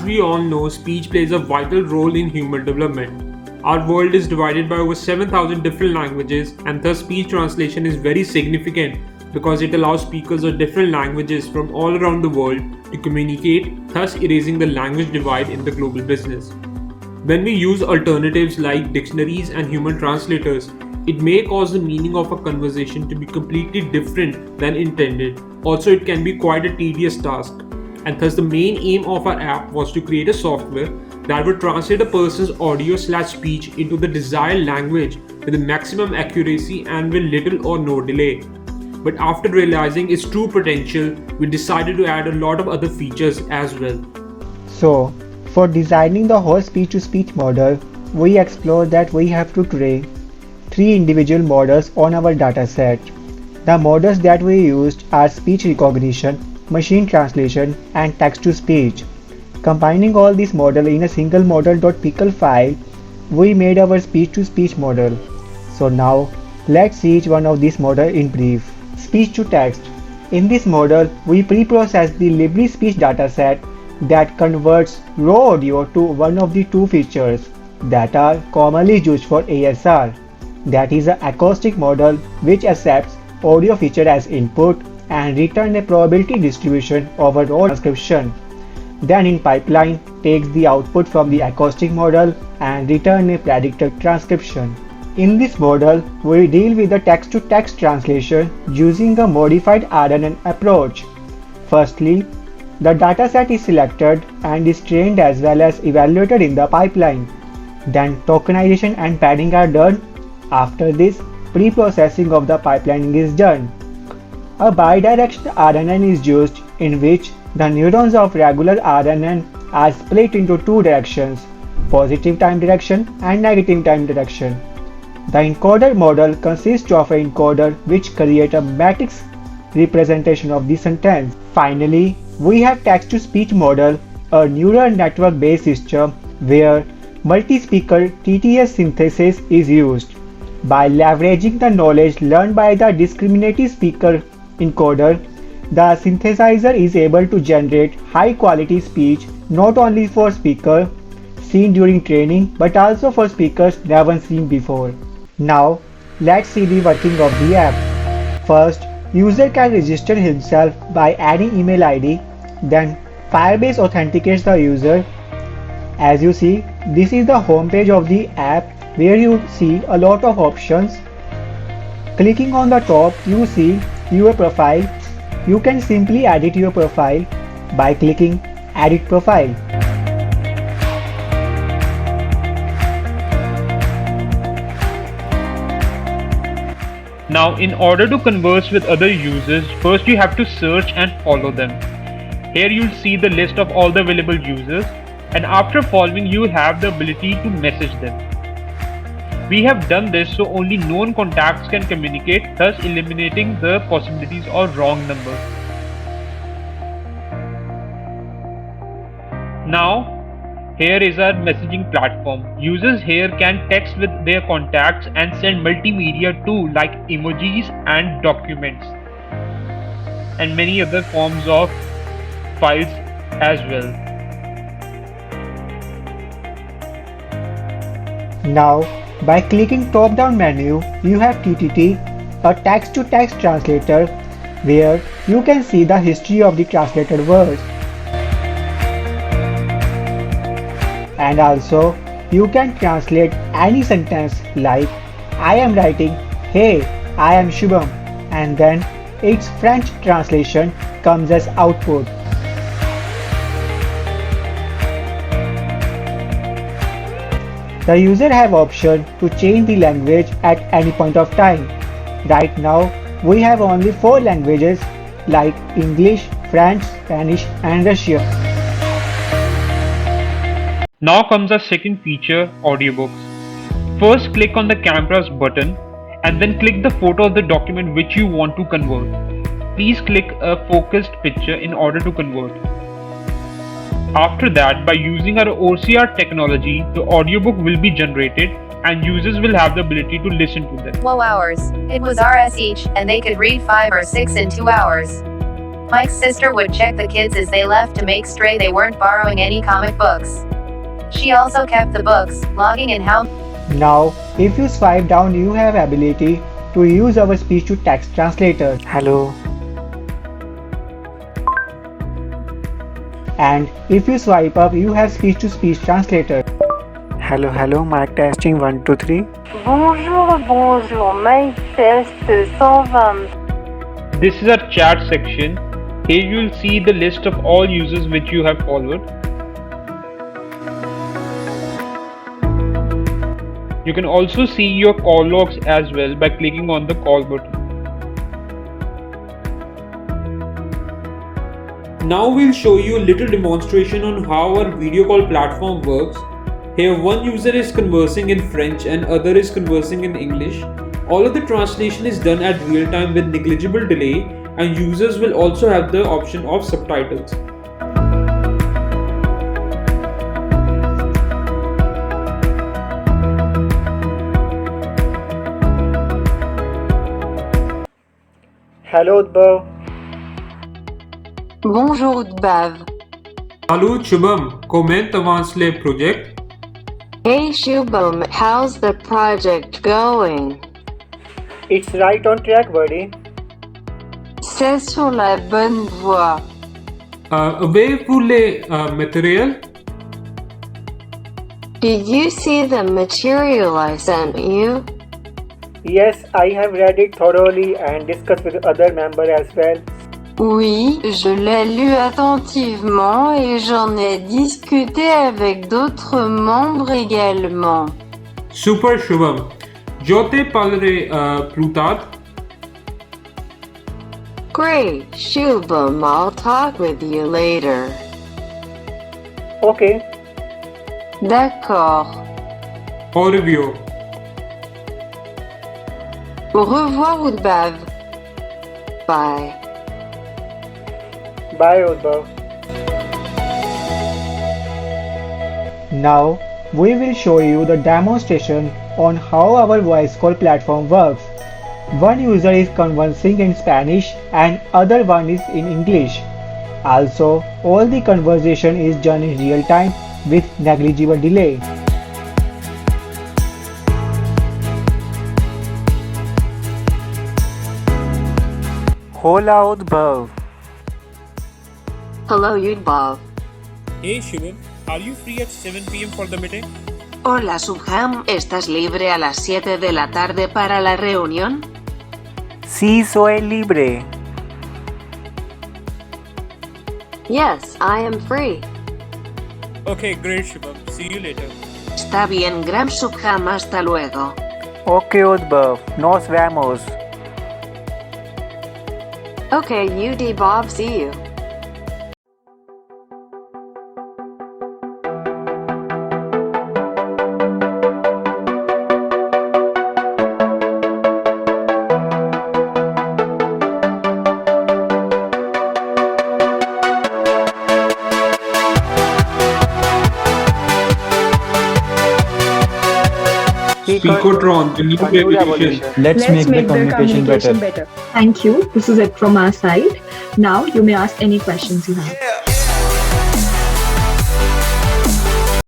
As we all know, speech plays a vital role in human development. Our world is divided by over 7,000 different languages, and thus speech translation is very significant because it allows speakers of different languages from all around the world to communicate, thus erasing the language divide in the global business. When we use alternatives like dictionaries and human translators, it may cause the meaning of a conversation to be completely different than intended. Also, it can be quite a tedious task. And thus, the main aim of our app was to create a software that would translate a person's audio/speech into the desired language with the maximum accuracy and with little or no delay. But after realizing its true potential, we decided to add a lot of other features as well. So, for designing the whole speech-to-speech model, we explored that we have to train 3 individual models on our dataset. The models that we used are speech recognition, machine translation, and text-to-speech. Combining all these models in a single model.pickle file, we made our speech-to-speech model. So now, let's see each one of these models in brief. Speech-to-text. In this model, we pre-process the Libri speech dataset that converts raw audio to one of the 2 features that are commonly used for ASR. That is an acoustic model which accepts audio feature as input and return a probability distribution of a raw transcription. Then in pipeline takes the output from the acoustic model and return a predicted transcription. In this model, we deal with the text-to-text translation using a modified RNN approach. Firstly, the dataset is selected and is trained as well as evaluated in the pipeline. Then tokenization and padding are done. After this, pre-processing of the pipelining is done. A bidirectional RNN is used in which the neurons of regular RNN are split into 2 directions, positive time direction and negative time direction. The encoder model consists of an encoder which creates a matrix representation of the sentence. Finally, we have text-to-speech model, a neural network based system where multi-speaker TTS synthesis is used. By leveraging the knowledge learned by the discriminative speaker encoder, the synthesizer is able to generate high-quality speech not only for speakers seen during training but also for speakers never seen before. Now, let's see the working of the app. First, user can register himself by adding email ID. Then, Firebase authenticates the user. As you see, this is the home page of the app where you see a lot of options. Clicking on the top, you see your profile. You can simply edit your profile by clicking Edit Profile. Now, in order to converse with other users, first you have to search and follow them. Here you'll see the list of all the available users, and after following you have the ability to message them. We have done this so only known contacts can communicate, thus eliminating the possibilities of wrong numbers. Now, here is our messaging platform. Users here can text with their contacts and send multimedia too, like emojis and documents, and many other forms of files as well. Now, by clicking top-down menu, you have TTT, a text-to-text translator, where you can see the history of the translated words. And also, you can translate any sentence like, I am writing, hey, I am Shubham, and then its French translation comes as output. The user have option to change the language at any point of time. Right now, we have only 4 languages like English, French, Spanish and Russian. Now comes our second feature, audiobooks. First, click on the cameras button and then click the photo of the document which you want to convert. Please click a focused picture in order to convert. After that, by using our OCR technology, the audiobook will be generated and users will have the ability to listen to them. 12 hours. It was RS each, and they could read 5 or 6 in 2 hours. Mike's sister would check the kids as they left to make sure they weren't borrowing any comic books. She also kept the books, logging in how Now, if you swipe down, you have ability to use our speech to text translator. Hello. And if you swipe up, you have speech to speech translator. Hello, mic testing 1 2 3. Bonjour, mic test 120. This is our chat section. Here you will see the list of all users which you have followed. You can also see your call logs as well by clicking on the call button. Now we'll show you a little demonstration on how our video call platform works. Here one user is conversing in French and other is conversing in English. All of the translation is done at real time with negligible delay, and users will also have the option of subtitles. Hello, Udbhav. Bonjour, Udbhav. Salut Shubham, comment avance le project? Hey, Shubham, how's the project going? It's right on track, buddy. C'est sur la bonne voie. Avez-vous les matériel? Did you see the material I sent you? Yes, I have read it thoroughly and discussed with other members as well. Oui, je l'ai lu attentivement et j'en ai discuté avec d'autres membres également. Super Shubham. Je te parlerai plus tard. Great, Shubham, I'll talk with you later. Okay. D'accord. Au revoir. Au revoir, Udbhav. Bye. Bye, Udbhav. Now, we will show you the demonstration on how our voice call platform works. One user is conversing in Spanish and other one is in English. Also, all the conversation is done in real time with negligible delay. Hola, Udbhav. Hello, Udbhav. Hey Shubham, are you free at 7 p.m. for the meeting? Hola, Subham, ¿estás libre a las 7 de la tarde para la reunión? Sí, soy libre. Yes, I am free. Okay, great Shubham. See you later. Está bien, Gram Subham, hasta luego. Okay, Udbhav. Nos vemos. Okay, UD Bob, see you. Speakotron, the new revolution. Let's make the communication better. Thank you. This is it from our side. Now you may ask any questions you have.